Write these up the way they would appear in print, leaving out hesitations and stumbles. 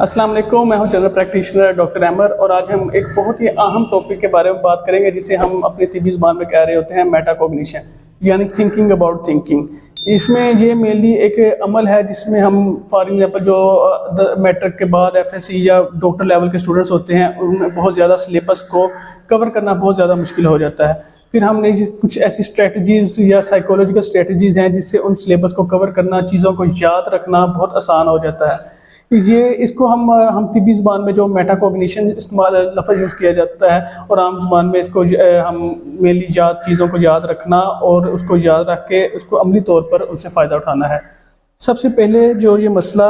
अस्सलाम वालेकुम, मैं हूं जनरल प्रैक्टिशनर डॉक्टर अहमद और आज हम एक बहुत ही अहम टॉपिक के बारे में बात करेंगे जिसे हम अपनी तिब्बी ज़ुबान में कह रहे होते हैं मेटाकॉग्निशन, यानी थिंकिंग अबाउट थिंकिंग। इसमें ये मेनली एक अमल है जिसमें हम फॉर एग्जांपल जो मैट्रिक के बाद एफएससी या डॉक्टर लेवल के स्टूडेंट्स होते हैं उनमें बहुत ज़्यादा सिलेबस को कवर करना बहुत ज़्यादा मुश्किल हो जाता है। फिर हमने कुछ ऐसी स्ट्रेटजीज़ या साइकोलॉजिकल स्ट्रेटजीज़ हैं जिससे उन सिलेबस को कवर करना, चीज़ों को याद रखना बहुत आसान हो जाता है। इसको हम तिब्बी ज़ुबान में जो मेटाकॉग्निशन इस्तेमाल लफ्ज़ यूज़ किया जाता है और आम ज़ुबान में इसको हम मेनली चीज़ों को याद रखना और उसको याद रख के उसको अमली तौर पर उनसे फ़ायदा उठाना है। सबसे पहले जो ये मसला,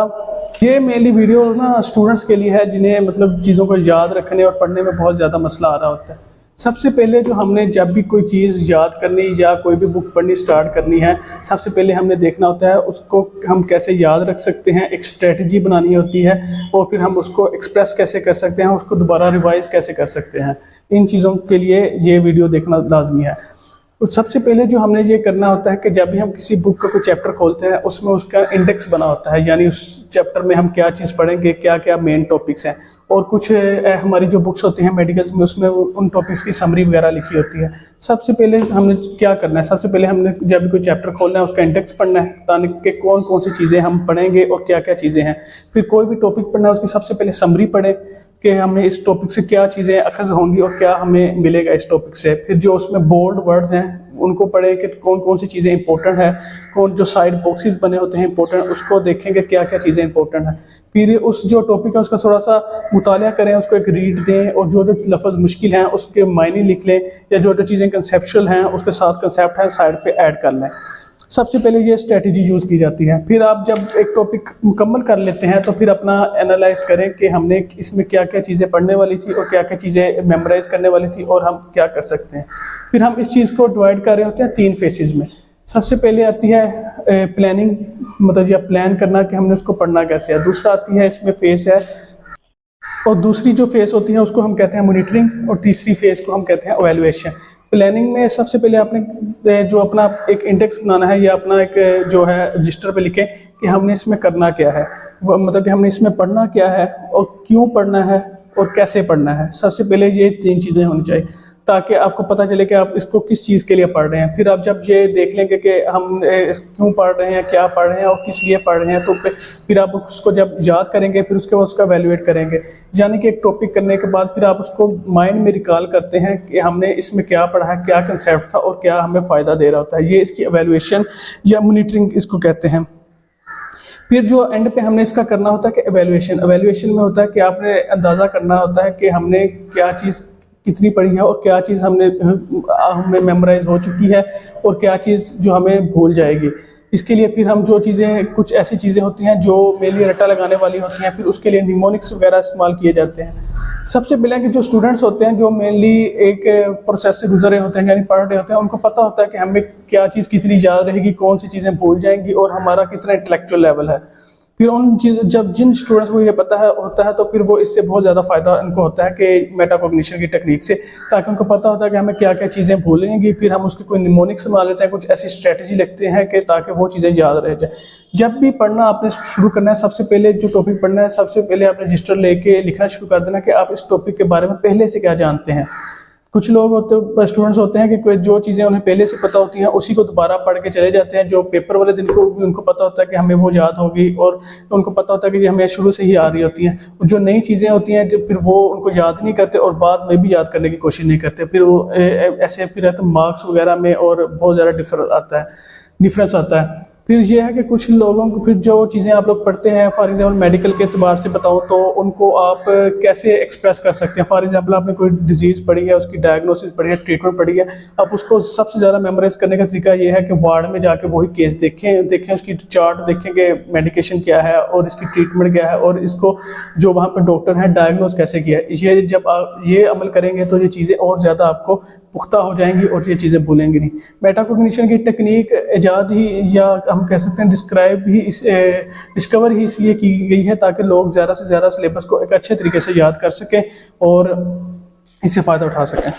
ये मेनली वीडियो ना स्टूडेंट्स के लिए है जिन्हें मतलब चीज़ों को याद रखने और पढ़ने में बहुत ज़्यादा मसला आ रहा होता है। सबसे पहले जो हमने जब भी कोई चीज़ याद करनी या कोई भी बुक पढ़नी स्टार्ट करनी है, सबसे पहले हमने देखना होता है उसको हम कैसे याद रख सकते हैं, एक स्ट्रेटजी बनानी होती है और फिर हम उसको एक्सप्रेस कैसे कर सकते हैं, उसको दोबारा रिवाइज कैसे कर सकते हैं। इन चीज़ों के लिए ये वीडियो देखना लाजमी है। तो सबसे पहले जो हमने ये करना होता है कि जब भी हम किसी बुक का कोई चैप्टर खोलते हैं उसमें उसका इंडेक्स बना होता है, यानी उस चैप्टर में हम क्या चीज़ पढ़ेंगे, क्या क्या मेन टॉपिक्स हैं। और कुछ हमारी जो बुक्स होती हैं मेडिकल्स में उसमें उन टॉपिक्स की समरी वगैरह लिखी होती है। सबसे पहले हमने क्या करना है, सबसे पहले हमने जब भी कोई चैप्टर खोलना है उसका इंडेक्स पढ़ना है ताकि कि कौन कौन सी चीज़ें हम पढ़ेंगे और क्या क्या चीज़ें हैं। फिर कोई भी टॉपिक पढ़ना है उसकी सबसे पहले समरी पढ़ें कि हमें इस टॉपिक से क्या चीज़ें अखज़ होंगी और क्या हमें मिलेगा इस टॉपिक से। फिर जो उसमें बोल्ड वर्ड्स हैं उनको पढ़ें कि कौन कौन सी चीज़ें इंपॉर्टेंट है, कौन जो साइड बॉक्सेस बने होते हैं इंपॉर्टेंट, उसको देखेंगे क्या क्या चीज़ें इंपॉर्टेंट है। फिर उस जो टॉपिक है उसका थोड़ा सा मुतालिया करें, उसको एक रीड दें और जो जो लफ्ज़ मुश्किल हैं उसके मायने लिख लें या जो जो चीज़ें कंसेप्चुअल हैं उसके साथ कंसेप्ट है साइड पे ऐड कर लें। सबसे पहले ये स्ट्रेटजी यूज़ की जाती है। फिर आप जब एक टॉपिक मुकम्मल कर लेते हैं तो फिर अपना एनालाइज करें कि हमने इसमें क्या क्या चीज़ें पढ़ने वाली थी और क्या क्या चीज़ें मेमोराइज़ करने वाली थी और हम क्या कर सकते हैं। फिर हम इस चीज़ को डिवाइड कर रहे होते हैं 3 फेसेस में। सबसे पहले आती है प्लानिंग, मतलब यह प्लान करना कि हमने उसको पढ़ना कैसे है। दूसरा आती है इसमें फेस है और दूसरी जो फेस होती है उसको हम कहते हैं मॉनिटरिंग और तीसरी फेस को हम कहते हैं एवेलुएशन। प्लानिंग में सबसे पहले आपने जो अपना एक इंडेक्स बनाना है या अपना एक जो है रजिस्टर पे लिखें कि हमने इसमें करना क्या है, मतलब कि हमने इसमें पढ़ना क्या है और क्यों पढ़ना है और कैसे पढ़ना है। सबसे पहले ये 3 चीज़ें होनी चाहिए ताकि आपको पता चले कि आप इसको किस चीज़ के लिए पढ़ रहे हैं। फिर आप जब ये देख लेंगे कि हम क्यों पढ़ रहे हैं, क्या पढ़ रहे हैं और किस लिए पढ़ रहे हैं, तो फिर आप उसको जब याद करेंगे फिर उसके बाद उसका वैल्यूएट करेंगे। यानी कि एक टॉपिक करने के बाद फिर आप उसको माइंड में रिकॉल करते हैं कि हमने इसमें क्या पढ़ा है, क्या कंसेप्ट था और क्या हमें फ़ायदा दे रहा होता है। ये इसकी एवेलुएशन या मॉनिटरिंग इसको कहते हैं। फिर जो एंड पे हमने इसका करना होता है कि एवेलुएशन में होता है कि आपने अंदाज़ा करना होता है कि हमने क्या चीज़ कितनी पढ़ी है और क्या चीज़ हमें मेमोराइज हो चुकी है और क्या चीज़ जो हमें भूल जाएगी। इसके लिए फिर हम जो चीज़ें, कुछ ऐसी चीज़ें होती हैं जो मेनली रट्टा लगाने वाली होती हैं, फिर उसके लिए निमोनिक्स वगैरह इस्तेमाल किए जाते हैं। सबसे पहले कि जो स्टूडेंट्स होते हैं जो मेनली एक प्रोसेस से गुजर रहे होते हैं यानी पढ़ रहे होते हैं, उनको पता होता है कि हमें क्या चीज़ कितनी याद रहेगी, कौन सी चीज़ें भूल जाएंगी और हमारा कितना इंटेलेक्चुअल लेवल है। फिर जब जिन स्टूडेंट्स को ये पता होता है तो फिर वो इससे बहुत ज़्यादा फ़ायदा इनको होता है कि मेटाकॉग्निशन की टेक्निक से, ताकि उनको पता होता है कि हमें क्या क्या चीज़ें भूलेंगी। फिर हम उसकी कोई निमोनिक्स बना लेते हैं, कुछ ऐसी स्ट्रेटजी लिखते हैं कि ताकि वो चीज़ें याद रह जाए। जब भी पढ़ना आपने शुरू करना है, सबसे पहले जो टॉपिक पढ़ना है सबसे पहले आप रजिस्टर लेके लिखना शुरू कर देना कि आप इस टॉपिक के बारे में पहले से क्या जानते हैं। कुछ लोग स्टूडेंट्स होते हैं कि जो चीज़ें उन्हें पहले से पता होती हैं उसी को दोबारा पढ़ के चले जाते हैं, जो पेपर वाले दिन को भी उनको पता होता है कि हमें वो याद होगी और उनको पता होता है कि ये हमें शुरू से ही आ रही होती हैं। जो नई चीज़ें होती हैं जो फिर वो उनको याद नहीं करते और बाद में भी याद करने की कोशिश नहीं करते, फिर वो ऐसे फिर रहते मार्क्स वगैरह में और बहुत ज़्यादा डिफरेंस आता है। फिर ये है कि कुछ लोगों को फिर जो चीज़ें आप लोग पढ़ते हैं, फॉर एग्जांपल मेडिकल के अतबार से बताऊं तो उनको आप कैसे एक्सप्रेस कर सकते हैं। फॉर एग्जांपल आपने कोई डिजीज़ पढ़ी है, उसकी डायग्नोसिस पढ़ी है, ट्रीटमेंट पढ़ी है, आप उसको सबसे ज़्यादा मेमोराइज करने का तरीका ये है कि वार्ड में जाके वही केस देखें उसकी चार्ट देखें कि मेडिकेशन क्या है और इसकी ट्रीटमेंट क्या है और इसको जो वहाँ पर डॉक्टर है डायग्नोज कैसे किया है। ये जब आप ये अमल करेंगे तो ये चीज़ें और ज़्यादा आपको पुख्ता हो जाएंगी और ये चीज़ें भूलेंगी नहीं। मेटाकॉग्निशन की टेक्निक ईजाद ही या हम कह सकते हैं डिस्कवर ही इसलिए की गई है ताकि लोग ज़्यादा से ज़्यादा सिलेबस को एक अच्छे तरीके से याद कर सकें और इससे फ़ायदा उठा सकें।